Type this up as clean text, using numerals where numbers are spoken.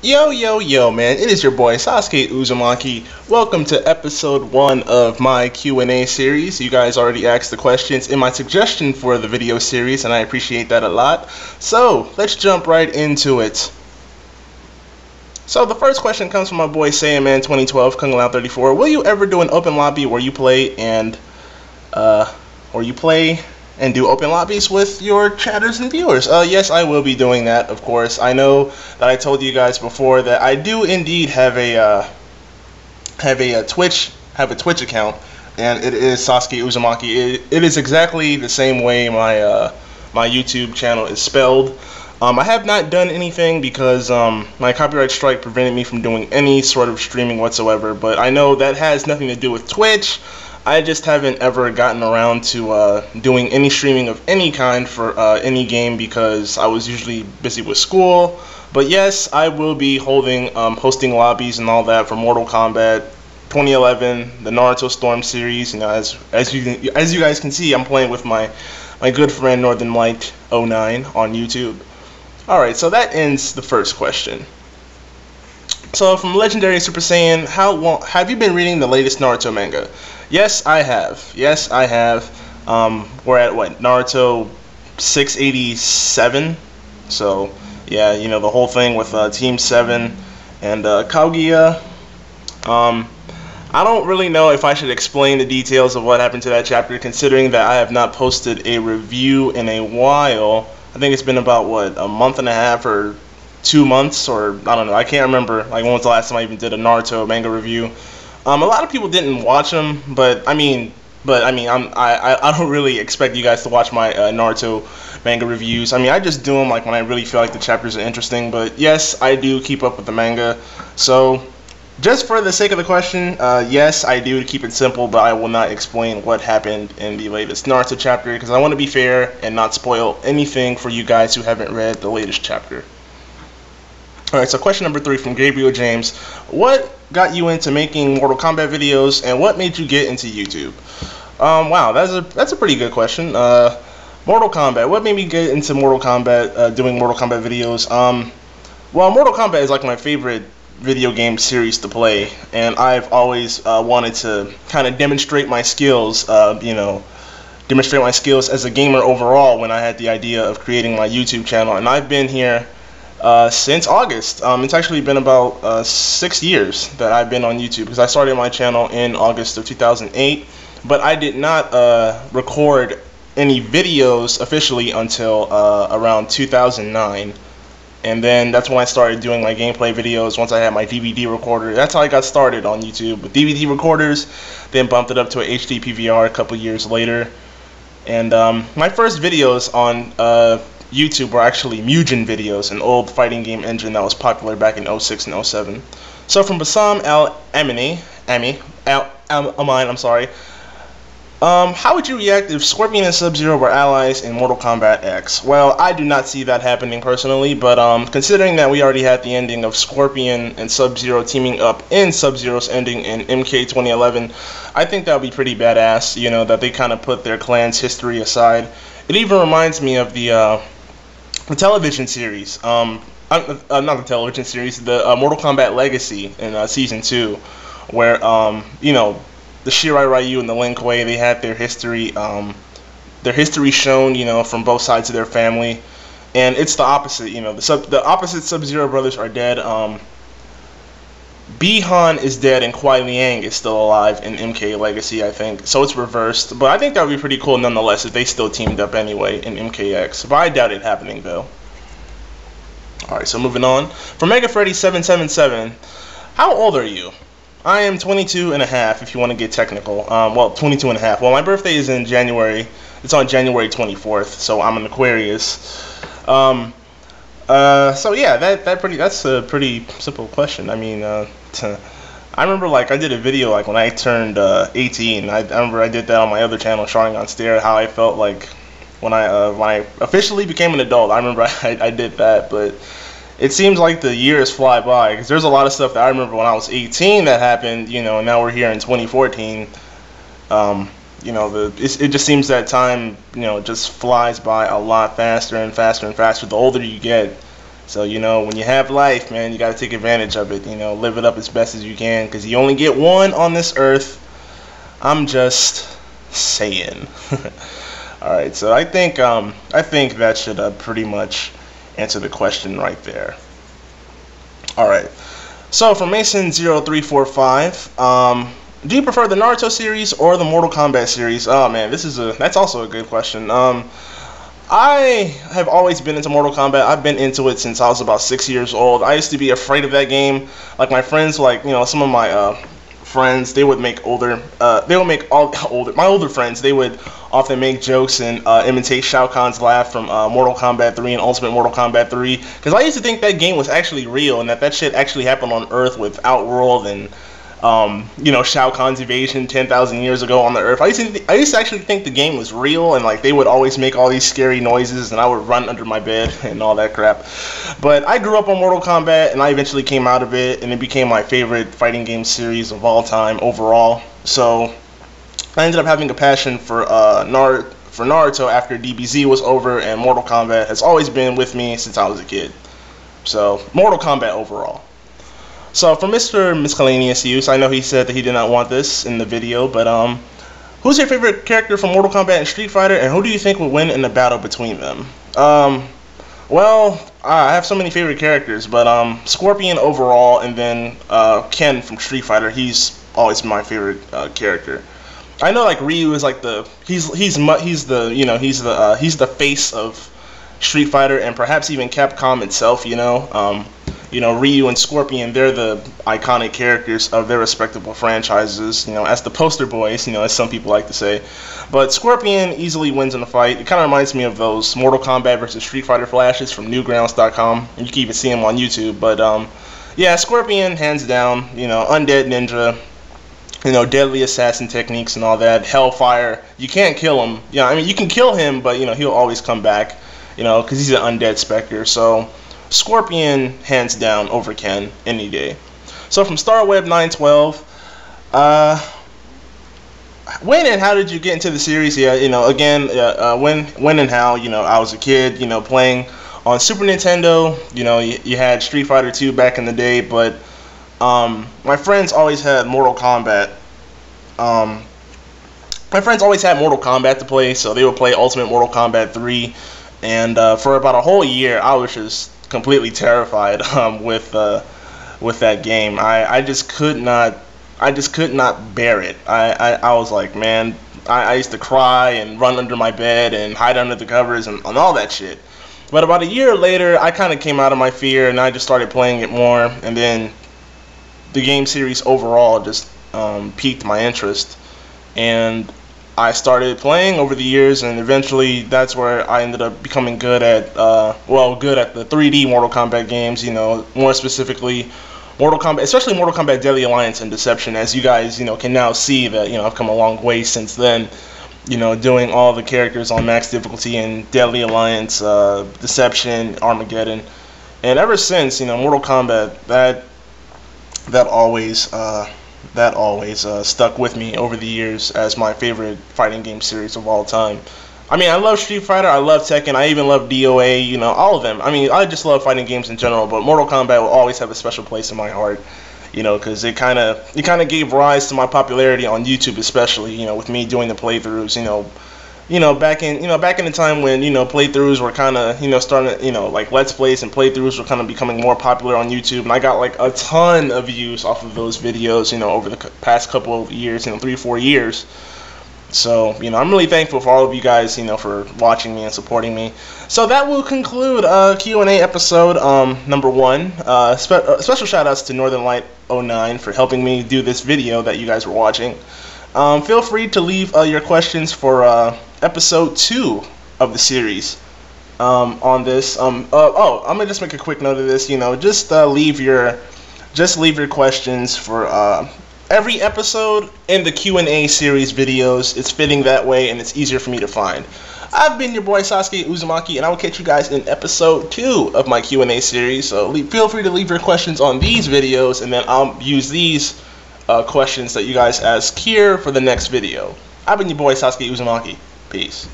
Yo, man, it is your boy SasukeUzumaki. Welcome to episode 1 of my Q&A series. You guys already asked the questions in my suggestion for the video series, and I appreciate that a lot. So, let's jump right into it. So, the first question comes from my boy Saiyaman2012, Kung Lao 34. Will you ever do an open lobby where you play and do open lobbies with your chatters and viewers? Yes, I will be doing that, of course. I know that I told you guys before that I do indeed have a Twitch account, and it is Sasuke Uzumaki. It is exactly the same way my YouTube channel is spelled. I have not done anything because my copyright strike prevented me from doing any sort of streaming whatsoever, but I know that has nothing to do with Twitch. I just haven't ever gotten around to doing any streaming of any kind for any game because I was usually busy with school. But yes, I will be hosting lobbies and all that for Mortal Kombat 2011, the Naruto Storm series. You know, as you guys can see, I'm playing with my good friend Northern Light 09 on YouTube. All right, so that ends the first question. So from Legendary Super Saiyan, how long have you been reading the latest Naruto manga? Yes, I have. We're at what, Naruto 687. So yeah, you know, the whole thing with Team 7 and Kaguya. I don't really know if I should explain the details of what happened to that chapter, considering that I have not posted a review in a while. I think it's been about what, a month and a half or 2 months, or I don't know. I can't remember like when was the last time I even did a Naruto manga review. A lot of people didn't watch them, but I don't really expect you guys to watch my Naruto manga reviews. I mean, I just do them like when I really feel like the chapters are interesting. But yes, I do keep up with the manga. So just for the sake of the question, yes, I do, to keep it simple, but I will not explain what happened in the latest Naruto chapter because I want to be fair and not spoil anything for you guys who haven't read the latest chapter. Alright, so question number 3 from Gabriel James. What got you into making Mortal Kombat videos, and what made you get into YouTube? Wow, that's a pretty good question. Mortal Kombat. What made me get into Mortal Kombat, doing Mortal Kombat videos? Well, Mortal Kombat is like my favorite video game series to play, and I've always wanted to kind of demonstrate my skills, demonstrate my skills as a gamer overall when I had the idea of creating my YouTube channel, and I've been here since August. It's actually been about 6 years that I've been on YouTube because I started my channel in August of 2008, but I did not record any videos officially until around 2009, and then that's when I started doing my gameplay videos once I had my DVD recorder. That's how I got started on YouTube, with DVD recorders, then bumped it up to an HD PVR a couple years later, and my first videos on YouTube were actually Mugen videos, an old fighting game engine that was popular back in 06 and 07. So from Bassam Al-Amine, I'm sorry. How would you react if Scorpion and Sub-Zero were allies in Mortal Kombat X? Well, I do not see that happening personally, but considering that we already had the ending of Scorpion and Sub-Zero teaming up in Sub-Zero's ending in MK 2011, I think that would be pretty badass, you know, that they kind of put their clan's history aside. It even reminds me of the television series, not the television series, the Mortal Kombat Legacy in Season 2, where, you know, the Shirai Ryu and the Lin Kuei, they had their history shown, you know, from both sides of their family, and it's the opposite, you know, the opposite Sub-Zero brothers are dead. Bi-Han is dead and Kuai Liang is still alive in MK Legacy, I think. So it's reversed. But I think that would be pretty cool nonetheless if they still teamed up anyway in MKX. But I doubt it happening though. Alright, so moving on. For Mega Freddy 777, how old are you? I am 22 and a half if you want to get technical. Well, 22 and a half. Well, my birthday is in January. It's on January 24th, so I'm an Aquarius. So yeah, that's a pretty simple question. I mean, I remember like I did a video like when I turned 18. I remember I did that on my other channel, Sharding on Stair, how I felt like when I officially became an adult. I remember I did that, but it seems like the years fly by because there's a lot of stuff that I remember when I was 18 that happened, you know, and now we're here in 2014. You know, it just seems that time, you know, just flies by a lot faster and faster and faster the older you get. So, you know, when you have life, man, you got to take advantage of it. You know, live it up as best as you can, because you only get one on this earth. I'm just saying. All right, so I think that should pretty much answer the question right there. All right. So for Mason0345, do you prefer the Naruto series or the Mortal Kombat series? Oh man, that's also a good question. I have always been into Mortal Kombat. I've been into it since I was about 6 years old. I used to be afraid of that game. Like my friends, like, you know, some of my friends, they would make my older friends, they would often make jokes and imitate Shao Kahn's laugh from Mortal Kombat 3 and Ultimate Mortal Kombat 3, because I used to think that game was actually real and that shit actually happened on Earth with Outworld and you know, Shao Kahn's invasion 10,000 years ago on the Earth. I used to actually think the game was real, and like they would always make all these scary noises, and I would run under my bed and all that crap. But I grew up on Mortal Kombat, and I eventually came out of it, and it became my favorite fighting game series of all time overall. So I ended up having a passion for Naruto after DBZ was over, and Mortal Kombat has always been with me since I was a kid. So Mortal Kombat overall. So for Mr. Miscellaneous Use, I know he said that he did not want this in the video, but who's your favorite character from Mortal Kombat and Street Fighter, and who do you think would win in the battle between them? Well, I have so many favorite characters, but Scorpion overall, and then Ken from Street Fighter. He's always been my favorite character. I know like Ryu is like he's the face of Street Fighter and perhaps even Capcom itself. You know, Ryu and Scorpion, they're the iconic characters of their respectable franchises, you know, as the poster boys, you know, as some people like to say. But Scorpion easily wins in the fight. It kind of reminds me of those Mortal Kombat versus Street Fighter flashes from Newgrounds.com, and you can even see them on YouTube. But, yeah, Scorpion, hands down, you know, undead ninja, you know, deadly assassin techniques and all that, hellfire. You can't kill him. Yeah, I mean, you can kill him, but, you know, he'll always come back, you know, because he's an undead specter. So Scorpion, hands down, over Ken any day. So from StarWeb912, when and how did you get into the series? Yeah, you know, again, when and how, you know, I was a kid, you know, playing on Super Nintendo. You know, you had Street Fighter 2 back in the day, but my friends always had Mortal Kombat. My friends always had Mortal Kombat to play, so they would play Ultimate Mortal Kombat 3, and for about a whole year, I was just completely terrified with that game. I just could not bear it. I was like, man, I used to cry and run under my bed and hide under the covers and all that shit. But about a year later, I kind of came out of my fear and I just started playing it more, and then the game series overall just piqued my interest, and I started playing over the years, and eventually that's where I ended up becoming good at the 3D Mortal Kombat games, you know, more specifically Mortal Kombat, especially Mortal Kombat Deadly Alliance and Deception. As you guys, you know, can now see that, you know, I've come a long way since then, you know, doing all the characters on max difficulty in Deadly Alliance, Deception, Armageddon, and ever since, you know, Mortal Kombat, that always stuck with me over the years as my favorite fighting game series of all time. I mean, I love Street Fighter, I love Tekken, I even love DOA, you know, all of them. I mean, I just love fighting games in general, but Mortal Kombat will always have a special place in my heart, you know, because it kind of gave rise to my popularity on YouTube, especially, you know, with me doing the playthroughs, back in the time when, you know, playthroughs were kind of, you know, starting, you know, like Let's Plays and playthroughs were kind of becoming more popular on YouTube, and I got like a ton of views off of those videos, you know, over the past couple of years, you know, 3-4 years. So, you know, I'm really thankful for all of you guys, you know, for watching me and supporting me. So that will conclude Q&A episode number 1. Special shout outs to Northern Light 09 for helping me do this video that you guys were watching. Feel free to leave your questions for episode 2 of the series on this. I'm gonna just make a quick note of this. You know, just leave your questions for every episode in the Q&A series videos. It's fitting that way, and it's easier for me to find. I've been your boy SasukeUzumaki, and I will catch you guys in episode 2 of my Q&A series. So feel free to leave your questions on these videos, and then I'll use these questions that you guys ask here for the next video. I've been your boy SasukeUzumaki. Peace.